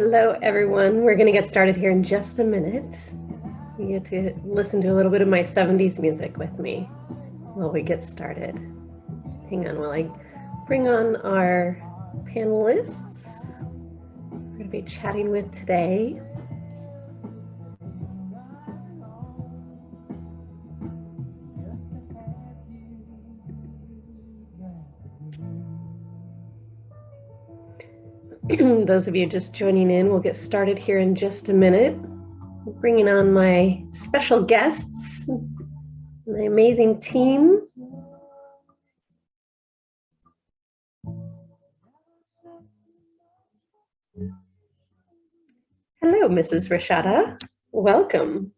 Hello, everyone. We're going to get started here in just a minute. You get to listen to a little bit of my 70s music with me while we get started. Hang on while I bring on our panelists we're going to be chatting with today. Those of you just joining in, we'll get started here in just a minute. Bringing on my special guests, my amazing team. Hello, Mrs. Rashada. Welcome.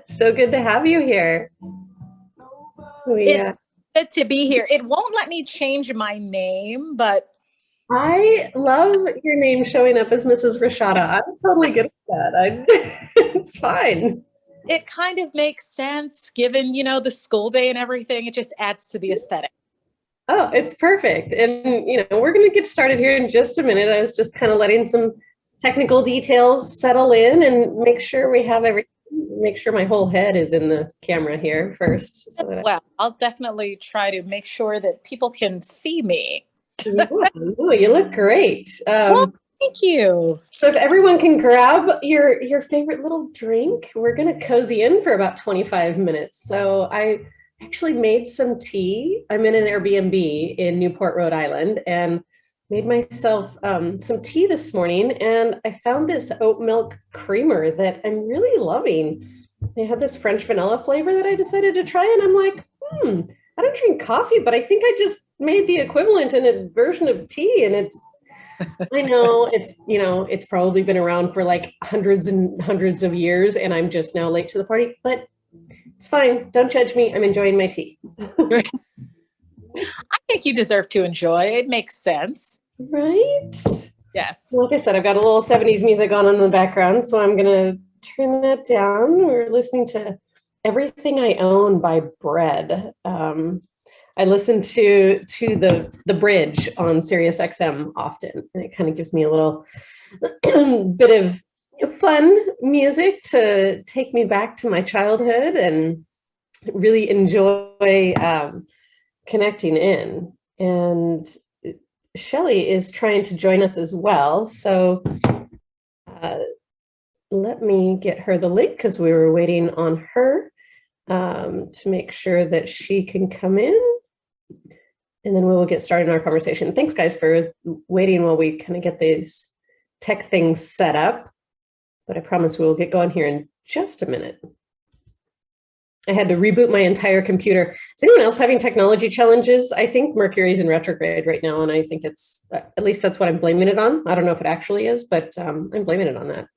So good to have you here. It's good to be here. It won't let me change my name, but I love your name showing up as Mrs. Rashada. I'm totally good at that. It's fine. It kind of makes sense given, the school day and everything. It just adds to the aesthetic. Oh, it's perfect. And, we're going to get started here in just a minute. I was just kind of letting some technical details settle in and make sure we have everything. Make sure my whole head is in the camera here first. So I'll definitely try to make sure that people can see me. Oh, you look great. Well, thank you. So if everyone can grab your favorite little drink, we're going to cozy in for about 25 minutes. So I actually made some tea. I'm in an Airbnb in Newport, Rhode Island, and made myself some tea this morning, and I found this oat milk creamer that I'm really loving. They had this French vanilla flavor that I decided to try, and I'm like, I don't drink coffee, but I think I just made the equivalent in a version of tea, and I know it's probably been around for like hundreds and hundreds of years, and I'm just now late to the party, but it's fine. Don't judge me. I'm enjoying my tea. I think you deserve to enjoy. It makes sense. Right? Yes. Like I said, I've got a little 70s music on in the background, so I'm going to turn that down. We're listening to Everything I Own by Bread. I listen to the bridge on Sirius XM often, and it kind of gives me a little bit of fun music to take me back to my childhood and really enjoy connecting in. And Shelley is trying to join us as well. So let me get her the link because we were waiting on her to make sure that she can come in. And then we will get started in our conversation. Thanks, guys, for waiting while we kind of get these tech things set up. But I promise we will get going here in just a minute. I had to reboot my entire computer. Is anyone else having technology challenges? I think Mercury's in retrograde right now, and I think it's, at least that's what I'm blaming it on. I don't know if it actually is, but I'm blaming it on that.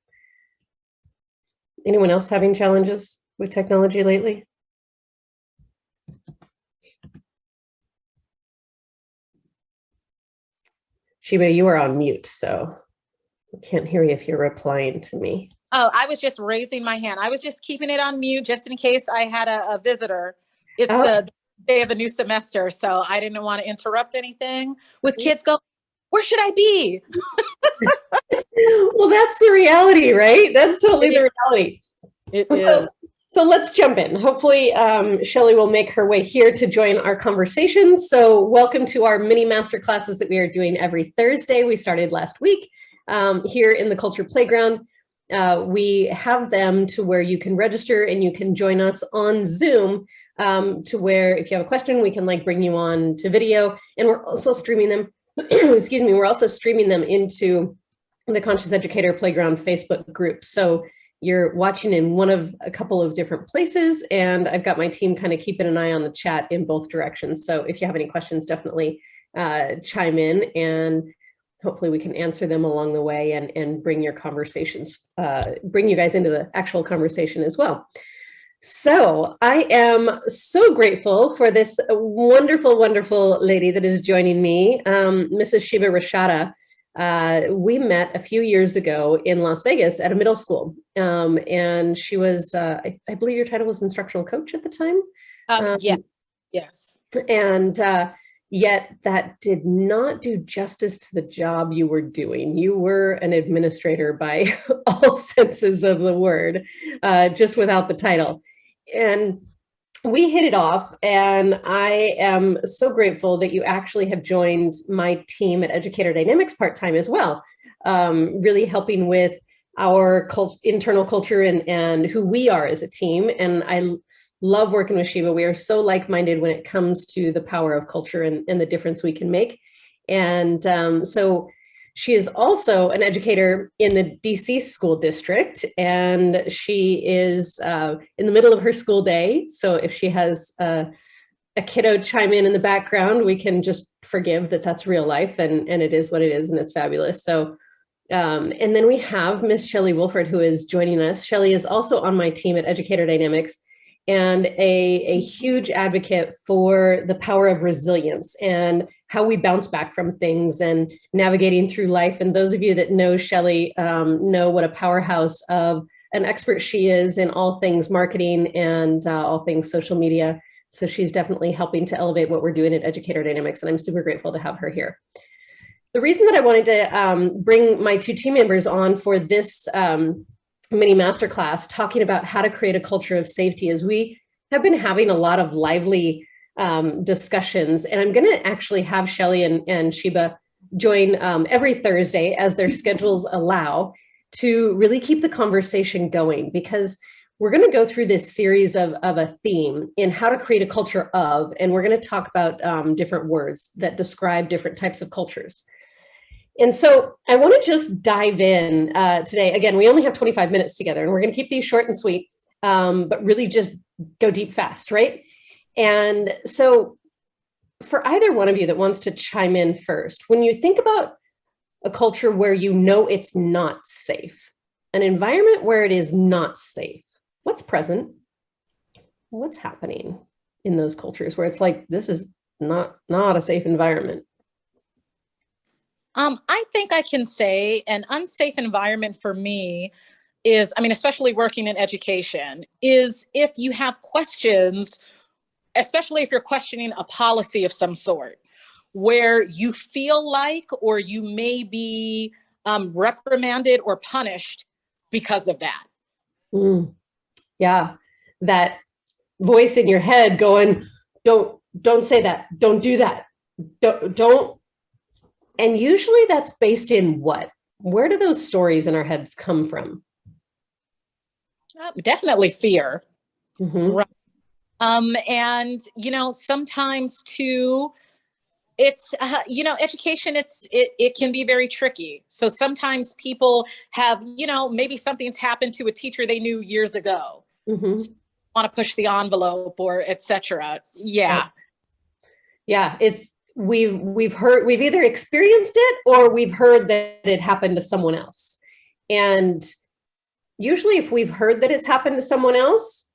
Anyone else having challenges with technology lately? Shiba, you are on mute, so I can't hear you if you're replying to me. Oh, I was just raising my hand. I was just keeping it on mute just in case I had a visitor. It's the day of the new semester, so I didn't want to interrupt anything with kids going, where should I be? Well, that's the reality, right? That's totally the reality. So let's jump in. Hopefully, Shelley will make her way here to join our conversation. So welcome to our mini masterclasses that we are doing every Thursday. We started last week here in the Culture Playground. We have them to where you can register and you can join us on Zoom to where if you have a question, we can bring you on to video, and we're also streaming them, excuse me, we're also streaming them into the Conscious Educator Playground Facebook group. So you're watching in one of a couple of different places, and I've got my team kind of keeping an eye on the chat in both directions. So if you have any questions, definitely chime in, and hopefully we can answer them along the way and bring your conversations, bring you guys into the actual conversation as well. So I am so grateful for this wonderful, wonderful lady that is joining me, Mrs. Shiva Rashada. We met a few years ago in Las Vegas at a middle school, and she was, I believe your title was instructional coach at the time. Yeah. Yes. And Yet that did not do justice to the job you were doing. You were an administrator by all senses of the word, just without the title. And we hit it off, and I am so grateful that you actually have joined my team at Educator Dynamics part-time as well, really helping with our internal culture and who we are as a team. And I love working with Shiva. We are so like-minded when it comes to the power of culture and the difference we can make. And so she is also an educator in the DC school district, and she is in the middle of her school day. So if she has a kiddo chime in the background, we can just forgive that that's real life, and it is what it is, and it's fabulous. So, and then we have Miss Shelley Wilford, who is joining us. Shelley is also on my team at Educator Dynamics, and a huge advocate for the power of resilience and how we bounce back from things and navigating through life. And those of you that know Shelley know what a powerhouse of an expert she is in all things marketing and all things social media. So she's definitely helping to elevate what we're doing at Educator Dynamics, and I'm super grateful to have her here. The reason that I wanted to bring my two team members on for this mini masterclass talking about how to create a culture of safety is we have been having a lot of lively discussions, and I'm going to actually have Shelley and Shiba join every Thursday as their schedules allow to really keep the conversation going, because we're going to go through this series of a theme in how to create a culture of, and we're going to talk about different words that describe different types of cultures. And so I want to just dive in today. Again, we only have 25 minutes together, and we're going to keep these short and sweet, but really just go deep fast, right? And so for either one of you that wants to chime in first, when you think about a culture where you know it's not safe, an environment where it is not safe, what's present? What's happening in those cultures where it's like, this is not a safe environment? I think I can say an unsafe environment for me is, I mean, especially working in education, is if you have questions, especially if you're questioning a policy of some sort, where you feel like, or you may be reprimanded or punished because of that. Yeah, that voice in your head going, don't say that, don't do that, don't. And usually that's based in what? Where do those stories in our heads come from? Definitely fear. Mm-hmm. Right. And, you know, sometimes too, it's, you know, education, it can be very tricky. So sometimes people have, you know, maybe something's happened to a teacher they knew years ago. Mm-hmm. So want to push the envelope or etc. Yeah. Yeah. It's, we've heard, we've either experienced it or we've heard that it happened to someone else. And usually if we've heard that it's happened to someone else,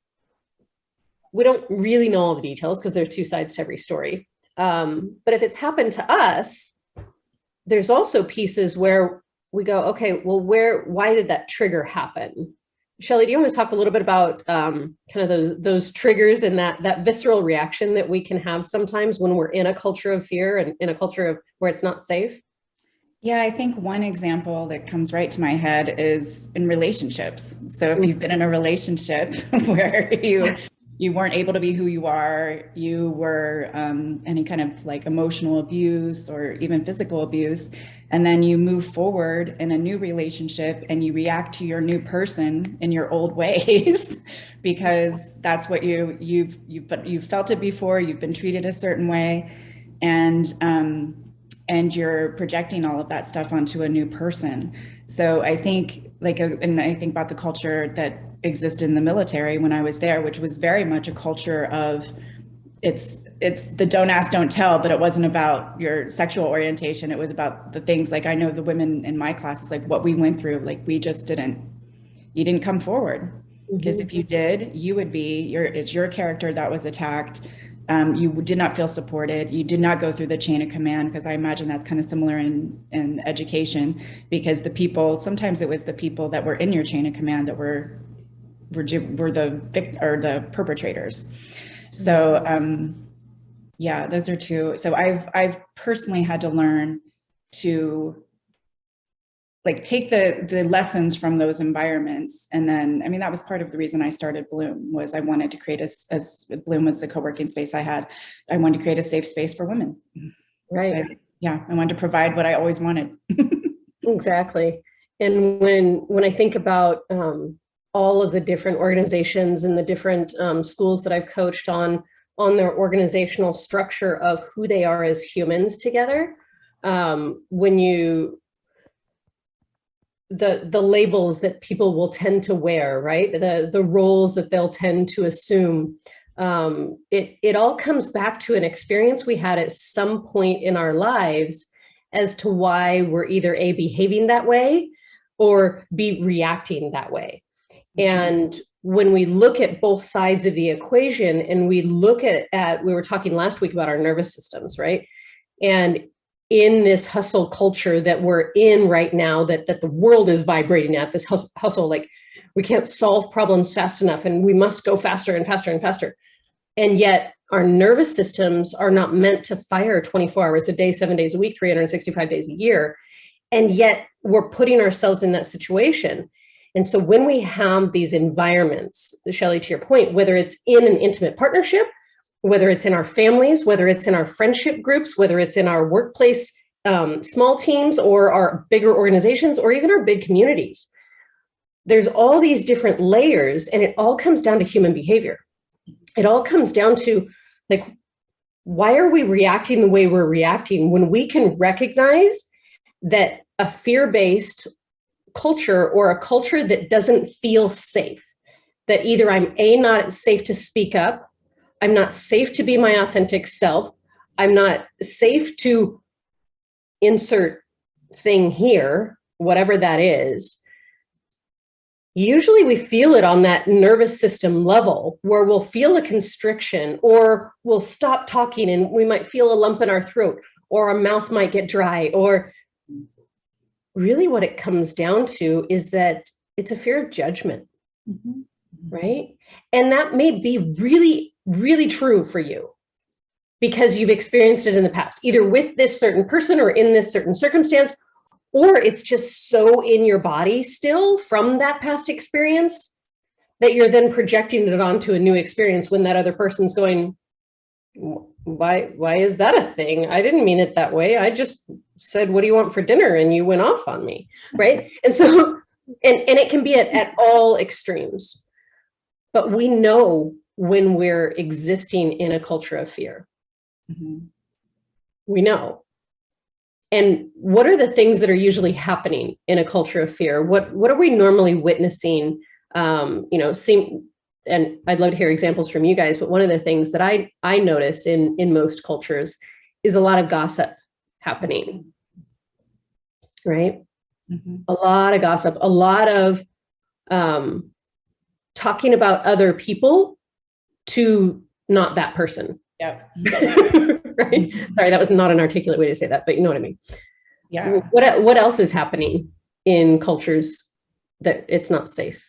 we don't really know all the details because there's two sides to every story. But if it's happened to us, there's also pieces where we go, okay, well, why did that trigger happen? Shelley, do you want to talk a little bit about kind of those triggers and that visceral reaction that we can have sometimes when we're in a culture of fear and in a culture of where it's not safe? Yeah, I think one example that comes right to my head is in relationships. So if you've been in a relationship where you weren't able to be who you are, you were any kind of like emotional abuse or even physical abuse, and then you move forward in a new relationship and you react to your new person in your old ways because that's what you've felt it before, you've been treated a certain way, and you're projecting all of that stuff onto a new person. So I think and I think about the culture that existed in the military when I was there, which was very much a culture of it's the don't ask, don't tell, but it wasn't about your sexual orientation. It was about the things like, I know the women in my classes, like what we went through, like you didn't come forward. Because if you did, you would be, it's your character that was attacked. You did not feel supported. You did not go through the chain of command, because I imagine that's kind of similar in education, because sometimes it was the people that were in your chain of command that were the perpetrators. So Yeah, those are two. So I've personally had to learn to like take the lessons from those environments. And then, I mean, that was part of the reason I started Bloom, was I wanted to create as Bloom was the co-working space I had. I wanted to create a safe space for women. Right. I wanted to provide what I always wanted. Exactly. And when I think about all of the different organizations and the different schools that I've coached on their organizational structure of who they are as humans together, when you the labels that people will tend to wear, right? The roles that they'll tend to assume. It all comes back to an experience we had at some point in our lives as to why we're either A, behaving that way, or B, reacting that way. And when we look at both sides of the equation, and we look at we were talking last week about our nervous systems, right? And in this hustle culture that we're in right now, that the world is vibrating at, this hustle, like we can't solve problems fast enough and we must go faster and faster and faster. And yet our nervous systems are not meant to fire 24 hours a day, 7 days a week, 365 days a year. And yet we're putting ourselves in that situation. And so when we have these environments, Shelley, to your point, whether it's in an intimate partnership, whether it's in our families, whether it's in our friendship groups, whether it's in our workplace, small teams, or our bigger organizations, or even our big communities, there's all these different layers, and it all comes down to human behavior. It all comes down to, like, why are we reacting the way we're reacting when we can recognize that a fear-based culture, or a culture that doesn't feel safe, that either I'm not safe to speak up, I'm not safe to be my authentic self, I'm not safe to insert thing here, whatever that is. Usually we feel it on that nervous system level, where we'll feel a constriction, or we'll stop talking and we might feel a lump in our throat, or our mouth might get dry. Or really what it comes down to is that it's a fear of judgment, right? And that may be really, really true for you because you've experienced it in the past, either with this certain person or in this certain circumstance, or it's just so in your body still from that past experience that you're then projecting it onto a new experience when that other person's going, why is that a thing? I didn't mean it that way. I just said, what do you want for dinner? And you went off on me, right? And so, and it can be at all extremes. But we know when we're existing in a culture of fear. We know. And what are the things that are usually happening in a culture of fear? What are we normally witnessing? And I'd love to hear examples from you guys, but one of the things that I notice in most cultures is a lot of gossip happening, right? A lot of gossip, a lot of talking about other people to not that person. Yep. Right? Sorry, that was not an articulate way to say that, but you know what I mean. Yeah. What else is happening in cultures that it's not safe?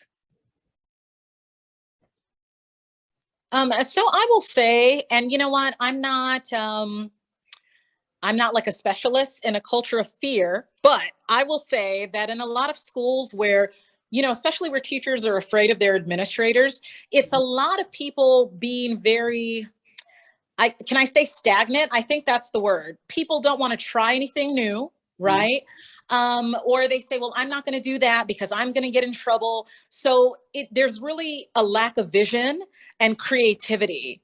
So I will say, and you know what, I'm not like a specialist in a culture of fear, but I will say that in a lot of schools where, especially where teachers are afraid of their administrators, it's a lot of people being very, can I say stagnant? I think that's the word. People don't want to try anything new, right? Or they say, well, I'm not going to do that because I'm going to get in trouble. So there's really a lack of vision and creativity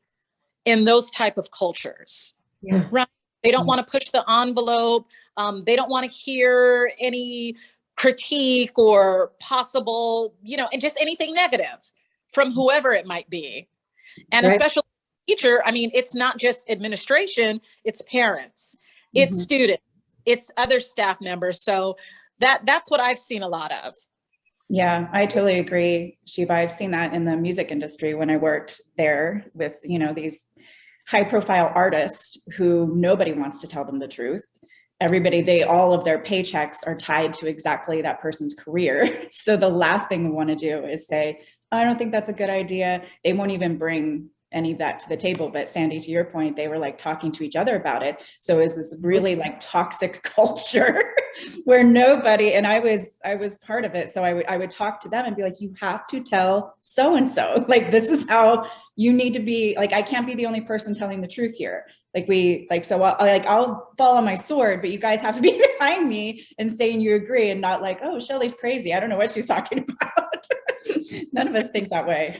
in those type of cultures, right? They don't want to push the envelope. They don't want to hear any critique or possible, and just anything negative from whoever it might be. And especially teacher, I mean, it's not just administration, it's parents, it's students, it's other staff members. So that's what I've seen a lot of. Yeah, I totally agree, Sheba. I've seen that in the music industry when I worked there with, these high profile artists who nobody wants to tell them the truth. All of their paychecks are tied to exactly that person's career. So the last thing we want to do is say, I don't think that's a good idea. They won't even bring any of that to the table. But Sandy, to your point, they were like talking to each other about it. So is this really like toxic culture where nobody, and I was part of it. So I would talk to them and be like, you have to tell so-and-so, like, this is how you need to be. Like, I can't be the only person telling the truth here. So I'll fall on my sword, but you guys have to be behind me and saying you agree, and not like, oh, Shelley's crazy, I don't know what she's talking about. None of us think that way.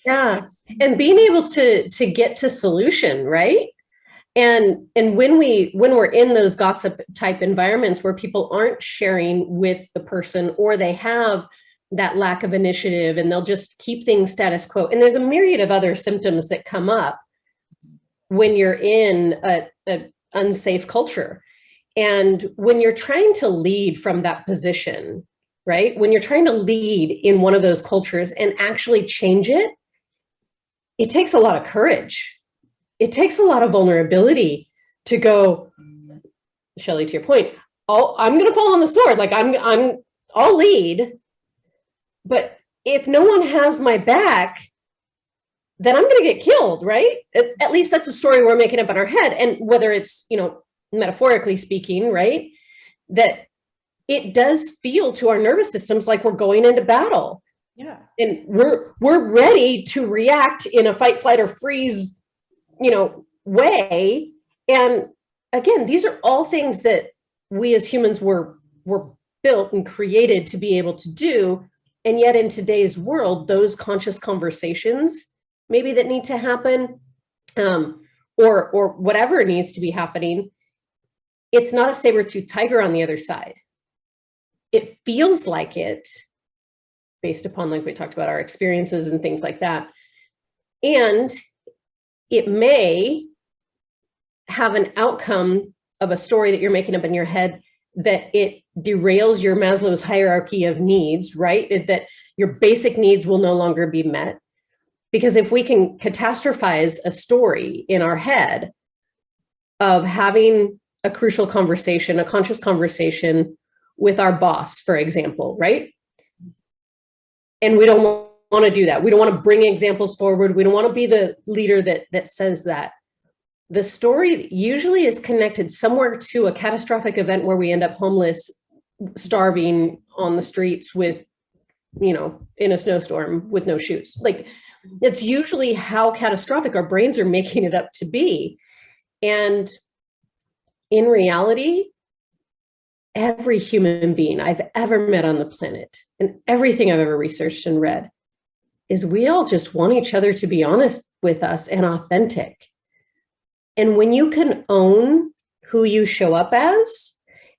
Yeah. And being able to get to solution, right? And when we're in those gossip type environments where people aren't sharing with the person, or they have that lack of initiative and they'll just keep things status quo. And there's a myriad of other symptoms that come up when you're in a unsafe culture. And when you're trying to lead from that position, right? When you're trying to lead in one of those cultures and actually change it, it takes a lot of courage. It takes a lot of vulnerability to go, Shelley, to your point, I'm going to fall on the sword. Like I'll lead, but if no one has my back, then I'm going to get killed, right? At least that's a story we're making up in our head. And whether it's, metaphorically speaking, right, that it does feel to our nervous systems like we're going into battle. Yeah. And we're ready to react in a fight, flight, or freeze, way. And again, these are all things that we as humans were built and created to be able to do. And yet in today's world, those conscious conversations maybe that need to happen, or whatever needs to be happening, it's not a saber-toothed tiger on the other side. It feels like it, based upon, like we talked about, our experiences and things like that. And it may have an outcome of a story that you're making up in your head that it derails your Maslow's hierarchy of needs, right? That your basic needs will no longer be met. Because if we can catastrophize a story in our head of having a crucial conversation, a conscious conversation with our boss, for example, right? And we don't want to do that. We don't want to bring examples forward. We don't want to be the leader that says that. The story usually is connected somewhere to a catastrophic event where we end up homeless, starving on the streets with, in a snowstorm with no shoes. Like, it's usually how catastrophic our brains are making it up to be. And in reality, every human being I've ever met on the planet, and everything I've ever researched and read, is we all just want each other to be honest with us and authentic. And when you can own who you show up as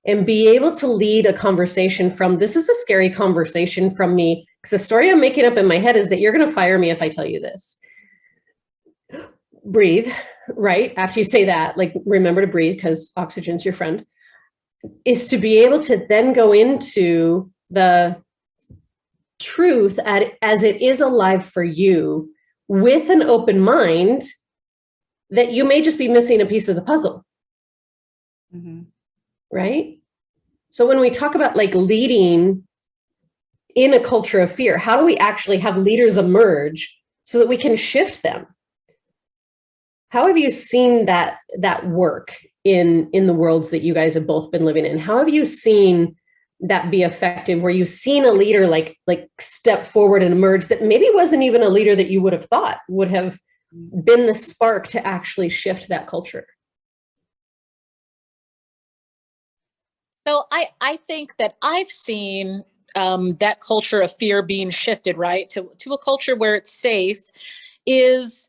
and be able to lead a conversation from, this is a scary conversation from me, because the story I'm making up in my head is that you're going to fire me if I tell you this. Breathe, right? After you say that, like, remember to breathe, because oxygen's your friend, is to be able to then go into the truth as it is alive for you, with an open mind that you may just be missing a piece of the puzzle. Mm-hmm. Right? So when we talk about like leading in a culture of fear, how do we actually have leaders emerge so that we can shift them? How have you seen that work in the worlds that you guys have both been living in? How have you seen that be effective, where you've seen a leader like step forward and emerge that maybe wasn't even a leader that you would have thought would have been the spark to actually shift that culture? So I think that I've seen that culture of fear being shifted, right, to a culture where it's safe, is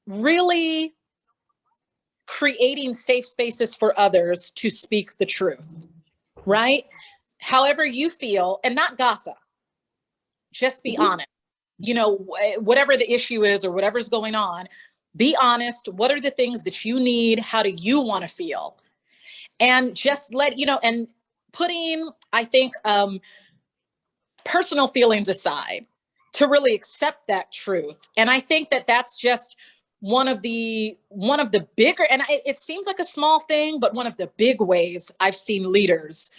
really creating safe spaces for others to speak the truth, right? However you feel, and not gossip, just be honest. Whatever the issue is or whatever's going on, be honest. What are the things that you need? How do you want to feel? And just and putting, I think, personal feelings aside to really accept that truth. And I think that that's just one of the bigger, and it seems like a small thing, but one of the big ways I've seen leaders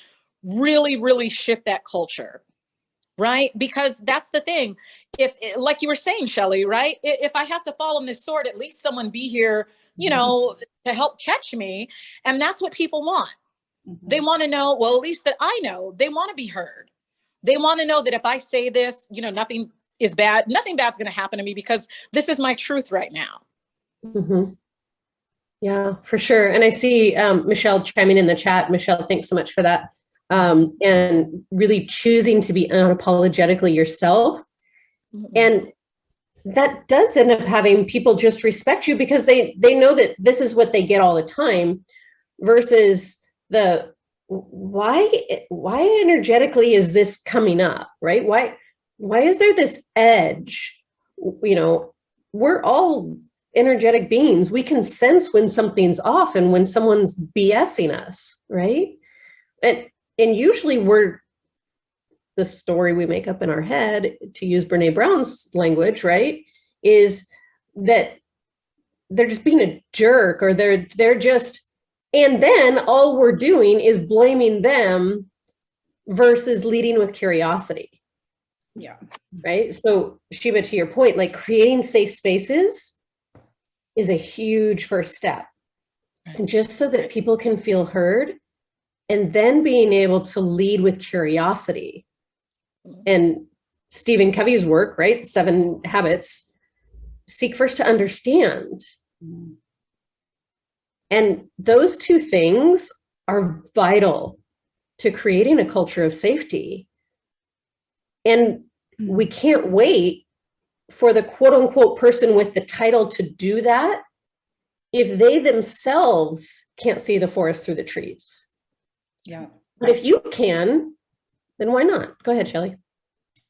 really, really shift that culture. right? Because that's the thing. If, like you were saying, Shelley, right? If I have to fall on this sword, at least someone be here, you know, to help catch me. And that's what people want. They want to know, well, at least that I know. They want to be heard. They want to know that if I say this, you know, nothing is bad. Nothing bad's going to happen to me because this is my truth right now. Mm-hmm. Yeah, for sure. And I see Michelle chiming in the chat. Michelle, thanks so much for that. And really choosing to be unapologetically yourself. And that does end up having people just respect you because they know that this is what they get all the time, versus the why energetically is this coming up, right? Why is there this edge? You know, we're all energetic beings. We can sense when something's off and when someone's BSing us, right? And usually we're the story we make up in our head, to use Brene Brown's language, right, is that they're just being a jerk, or they're just, and then all we're doing is blaming them versus leading with curiosity. Yeah. Right. So Shiva, to your point, like creating safe spaces is a huge first step. And just so that people can feel heard, and then being able to lead with curiosity. And Stephen Covey's work, right? 7 Habits, seek first to understand. And those two things are vital to creating a culture of safety. And we can't wait for the quote unquote person with the title to do that if they themselves can't see the forest through the trees. Yeah. But if you can, then why not? Go ahead, Shelley.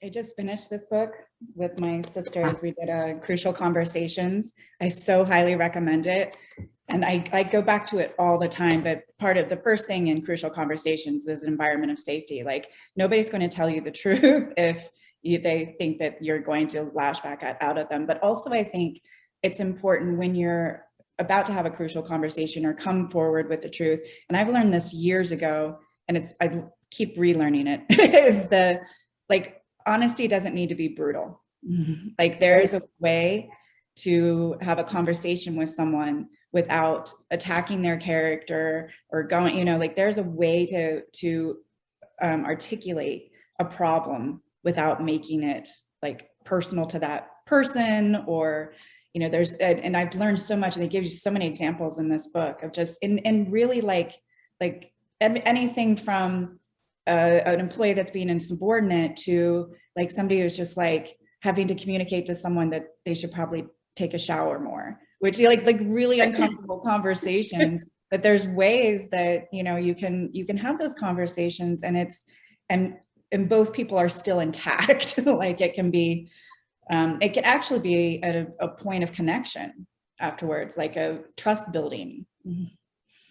I just finished this book with my sisters. We did a Crucial Conversations. I so highly recommend it. And I go back to it all the time, but part of the first thing in Crucial Conversations is an environment of safety. Like, nobody's going to tell you the truth if they think that you're going to lash back out at them. But also I think it's important when you're about to have a crucial conversation or come forward with the truth. And I've learned this years ago, and I keep relearning it, is like, honesty doesn't need to be brutal. Like, there's a way to have a conversation with someone without attacking their character or going, you know, like there's a way to articulate a problem without making it like personal to that person, or, you know, and I've learned so much, and they give you so many examples in this book of just, and really like anything from an employee that's being insubordinate to like somebody who's just like having to communicate to someone that they should probably take a shower more, which like really uncomfortable conversations. But there's ways that, you know, you can have those conversations, and and both people are still intact. Like it can actually be at a point of connection afterwards, like a trust building.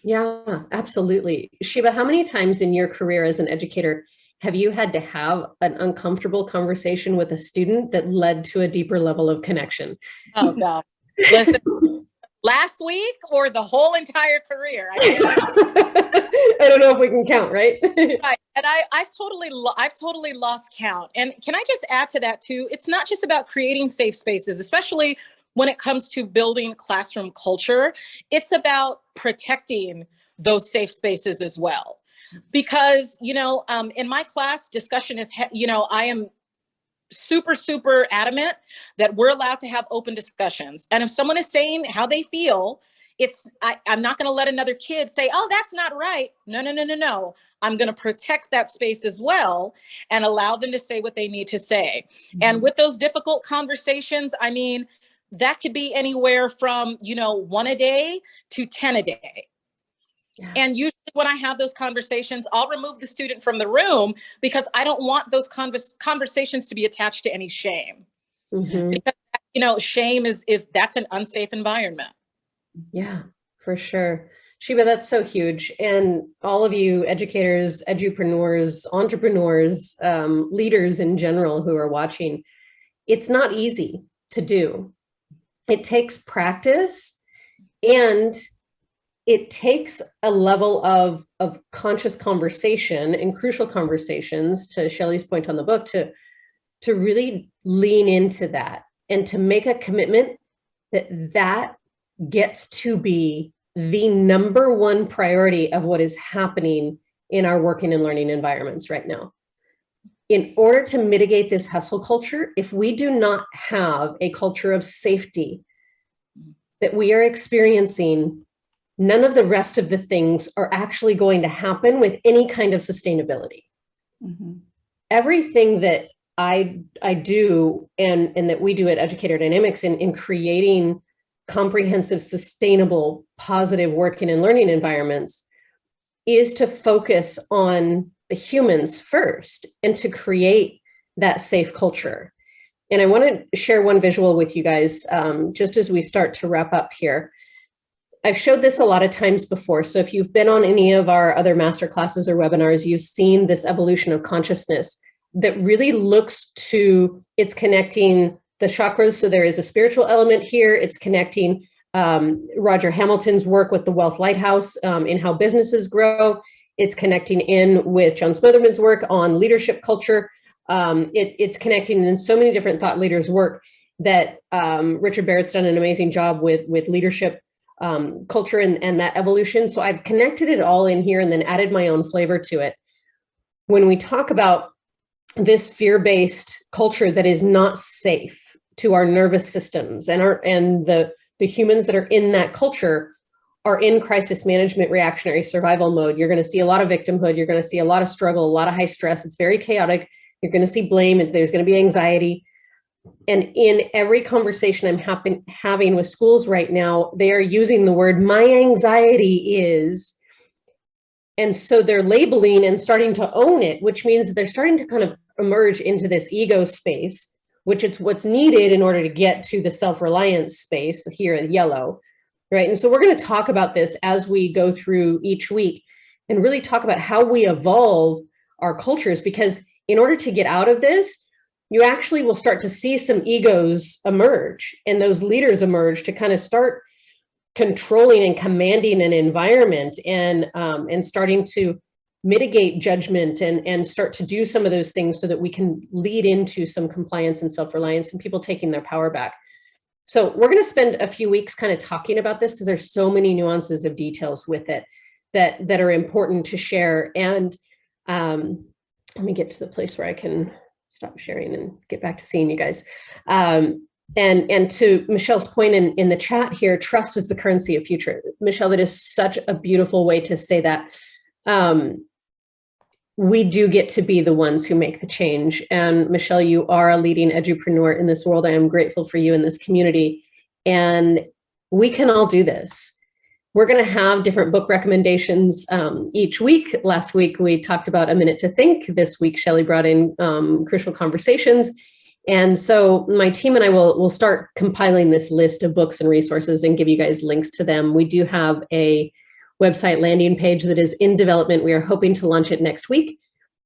Yeah, absolutely. Shiva, how many times in your career as an educator have you had to have an uncomfortable conversation with a student that led to a deeper level of connection? Oh, God. Listen, last week or the whole entire career? I don't know if we can count, right? Right. And I've totally lost count. And can I just add to that too? It's not just about creating safe spaces, especially when it comes to building classroom culture. It's about protecting those safe spaces as well. Because, you know, in my class, discussion is, you know, I am super adamant that we're allowed to have open discussions. And if someone is saying how they feel, I'm not going to let another kid say, oh, that's not right. No. I'm going to protect that space as well and allow them to say what they need to say. Mm-hmm. And with those difficult conversations, I mean, that could be anywhere from, you know, 1 a day to 10 a day. Yeah. And usually when I have those conversations, I'll remove the student from the room because I don't want those conversations to be attached to any shame. Mm-hmm. Because, you know, shame is that's an unsafe environment. Yeah, for sure. Shiva, that's so huge. And all of you educators, edupreneurs, entrepreneurs, leaders in general who are watching, it's not easy to do. It takes practice, and it takes a level of conscious conversation and crucial conversations, to Shelley's point on the book, to to really lean into that and to make a commitment that gets to be the number one priority of what is happening in our working and learning environments right now. In order to mitigate this hustle culture, if we do not have a culture of safety that we are experiencing, none of the rest of the things are actually going to happen with any kind of sustainability. Mm-hmm. Everything that I do and that we do at Educator Dynamics in creating comprehensive, sustainable, positive working and learning environments is to focus on the humans first and to create that safe culture. And I want to share one visual with you guys just as we start to wrap up here. I've showed this a lot of times before. So if you've been on any of our other masterclasses or webinars, you've seen this evolution of consciousness that really looks to, it's connecting the chakras. So there is a spiritual element here. It's connecting Roger Hamilton's work with the Wealth Lighthouse in how businesses grow. It's connecting in with John Smotherman's work on leadership culture. It's connecting in so many different thought leaders' work that Richard Barrett's done an amazing job with leadership culture and that evolution. So I've connected it all in here and then added my own flavor to it. When we talk about this fear-based culture that is not safe to our nervous systems and the humans that are in that culture are in crisis management, reactionary survival mode, you're going to see a lot of victimhood. You're going to see a lot of struggle, a lot of high stress. It's very chaotic. You're going to see blame. There's going to be anxiety. And in every conversation I'm having with schools right now, they are using the word, my anxiety is, and so they're labeling and starting to own it, which means that they're starting to kind of emerge into this ego space, which it's what's needed in order to get to the self-reliance space here in yellow, right? And so we're going to talk about this as we go through each week and really talk about how we evolve our cultures, because in order to get out of this, you actually will start to see some egos emerge and those leaders emerge to kind of start controlling and commanding an environment and starting to mitigate judgment and start to do some of those things so that we can lead into some compliance and self-reliance and people taking their power back. So we're going to spend a few weeks kind of talking about this because there's so many nuances of details with it that are important to share. And let me get to the place where I can stop sharing and get back to seeing you guys. And to Michelle's point in the chat here, trust is the currency of future. Michelle, that is such a beautiful way to say that. We do get to be the ones who make the change. And Michelle, you are a leading edupreneur in this world. I am grateful for you in this community. And we can all do this. We're going to have different book recommendations each week. Last week, we talked about A Minute to Think. This week, Shelley brought in Crucial Conversations. And so my team and I will start compiling this list of books and resources and give you guys links to them. We do have a website landing page that is in development. We are hoping to launch it next week.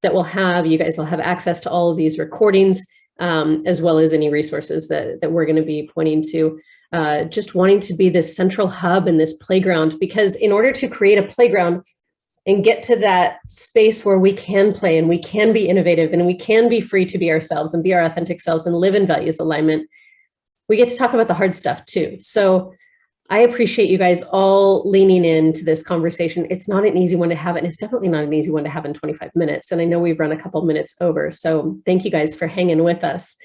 That will have, you guys will have access to all of these recordings, as well as any resources that we're going to be pointing to. Just wanting to be this central hub and this playground, because in order to create a playground and get to that space where we can play and we can be innovative and we can be free to be ourselves and be our authentic selves and live in values alignment, we get to talk about the hard stuff too. So I appreciate you guys all leaning into this conversation. It's not an easy one to have, and it's definitely not an easy one to have in 25 minutes. And I know we've run a couple minutes over, so thank you guys for hanging with us.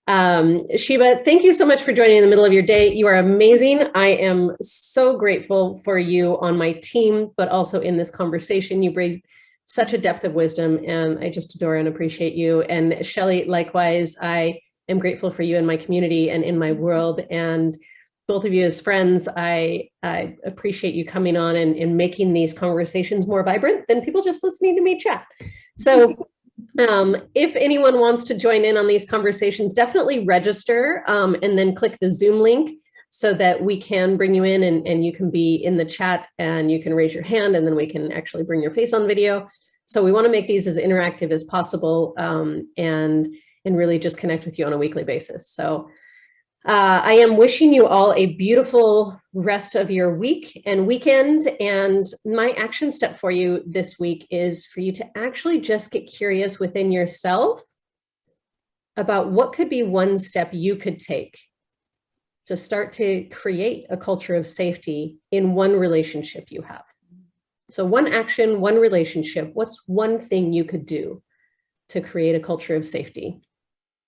Sheba, thank you so much for joining in the middle of your day. You are amazing. I am so grateful for you on my team, but also in this conversation. You bring such a depth of wisdom, and I just adore and appreciate you. And Shelley, likewise, I am grateful for you in my community and in my world. And both of you as friends, I appreciate you coming on and making these conversations more vibrant than people just listening to me chat. So if anyone wants to join in on these conversations, definitely register and then click the Zoom link so that we can bring you in and you can be in the chat and you can raise your hand and then we can actually bring your face on video. So we want to make these as interactive as possible and really just connect with you on a weekly basis. So I am wishing you all a beautiful rest of your week and weekend. And my action step for you this week is for you to actually just get curious within yourself about what could be one step you could take to start to create a culture of safety in one relationship you have. So one action, one relationship, what's one thing you could do to create a culture of safety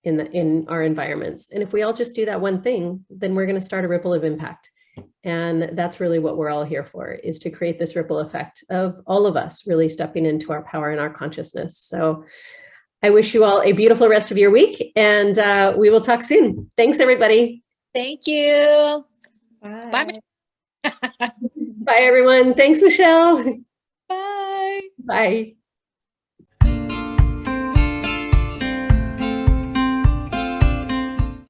in our environments? And if we all just do that one thing, then we're going to start a ripple of impact. And that's really what we're all here for, is to create this ripple effect of all of us really stepping into our power and our consciousness. So I wish you all a beautiful rest of your week, and we will talk soon. Thanks, everybody. Thank you. Bye. Bye. Bye, everyone. Thanks, Michelle. Bye. Bye.